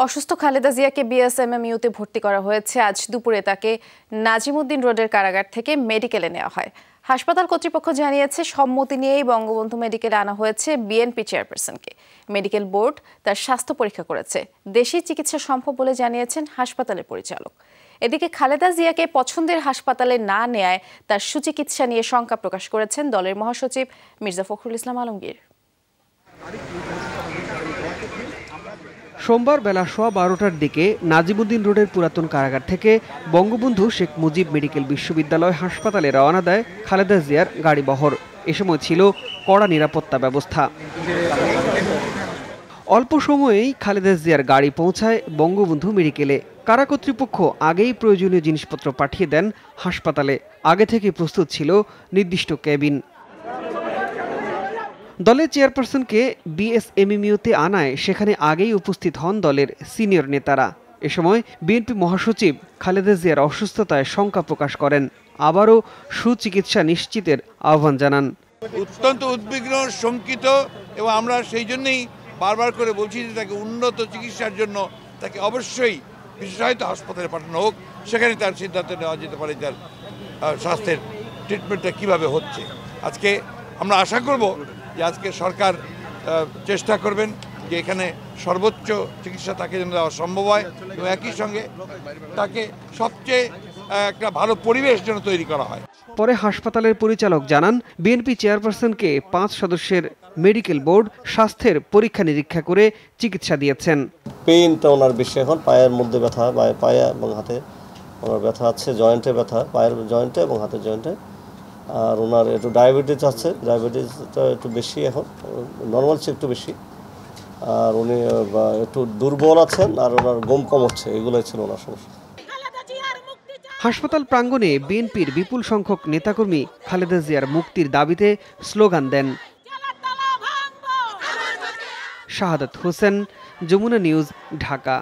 অসুস্থ খালেদা জিয়াকে বিএসএমএমইউতে ভর্তি করা হয়েছে। আজ দুপুরে তাকে নাজিমউদ্দিন রোডের কারাগার থেকে মেডিকেলে নেওয়া হয়। হাসপাতাল কর্তৃপক্ষ জানিয়েছে, সম্মতি নিয়েই বঙ্গবন্ধু মেডিকেলে আনা হয়েছে বিএনপি চেয়ারপারসনকে। মেডিকেল বোর্ড তার স্বাস্থ্য পরীক্ষা করেছে। দেশি চিকিৎসা সম্ভব বলে জানিয়েছেন হাসপাতালের পরিচালক। এদিকে খালেদা জিয়াকে পছন্দের হাসপাতালে না নেয়ায় তার সুচিকিৎসা নিয়ে শঙ্কা প্রকাশ করেছেন দলের মহাসচিব মির্জা ফখরুল ইসলাম আলমগীর। সোমবার বেলা 12:15টার দিকে নাজিমউদ্দিন রোডের পুরাতন কারাগার থেকে বঙ্গবন্ধু শেখ মুজিব মেডিকেল বিশ্ববিদ্যালয় হাসপাতালে রওনা দেয় খালেদা জিয়ার গাড়িবহর। এ সময় ছিল কড়া নিরাপত্তা ব্যবস্থা। অল্প সময়েই খালেদা জিয়ার গাড়ি পৌঁছায় বঙ্গবন্ধু মেডিকেলে। কারা কর্তৃপক্ষ আগেই প্রয়োজনীয় জিনিসপত্র পাঠিয়ে দেন হাসপাতালে। আগে থেকে প্রস্তুত ছিল নির্দিষ্ট কেবিন। দলের চেয়ারপারসনকে বিএসএমএমইউতে আনায় সেখানে আগেই উপস্থিত হন দলের সিনিয়র নেতারা। এ সময় বিএনপি মহাসচিব খালেদা জিয়ার অসুস্থতায় শঙ্কা প্রকাশ করেন। আবারও সুচিকিৎসা নিশ্চিতের আহ্বান জানান। অত্যন্ত উদ্বিগ্ন, শঙ্কিত, এবং আমরা সেই জন্যই বারবার করে বলছি যে তাকে উন্নত চিকিৎসার জন্য তাকে অবশ্যই বিশেষায়িত হাসপাতালে পাঠানো হোক। সেখানে তার সিদ্ধান্ত নেওয়া যেতে পারে তার স্বাস্থ্যের ট্রিটমেন্টটা কীভাবে হচ্ছে। আজকে আমরা আশা করব যে আজকে সরকার চেষ্টা করবেন যে এখানে সর্বোচ্চ চিকিৎসা তাকে যেন দেওয়া সম্ভব হয়, এবং একই সঙ্গে তাকে সবচেয়ে একটা ভালো পরিবেশ যেন তৈরি করা হয়। পরে হাসপাতালের পরিচালক জানান, বিএনপি চেয়ারপারসনকে 5 সদস্যের মেডিকেল বোর্ড স্বাস্থ্যের পরীক্ষা নিরীক্ষা করে চিকিৎসা দিয়েছেন। পেইনটা ওনার বেশি এখন পায়ের মধ্যে ব্যথা, পায়ে এবং হাতে ওনার ব্যথা আছে, জয়েন্টে ব্যথা, পায়ের জয়েন্টে এবং হাতের জয়েন্টে। আর ওনার একটু ডায়াবেটিস আছে, ডায়াবেটিসটা একটু বেশি, এখন নর্মাল চেয়ে একটু বেশি। আর উনি একটু দুর্বল আছেন, আর ওনার ঘুম কম হচ্ছে, এগুলোই ছিল ওনার সমস্যা। হাসপাতাল প্রাঙ্গণে বিএনপির বিপুল সংখ্যক নেতাকর্মী খালেদা জিয়ার মুক্তির দাবিতে স্লোগান দেন। শাহাদাত হোসেন, যমুনা নিউজ, ঢাকা।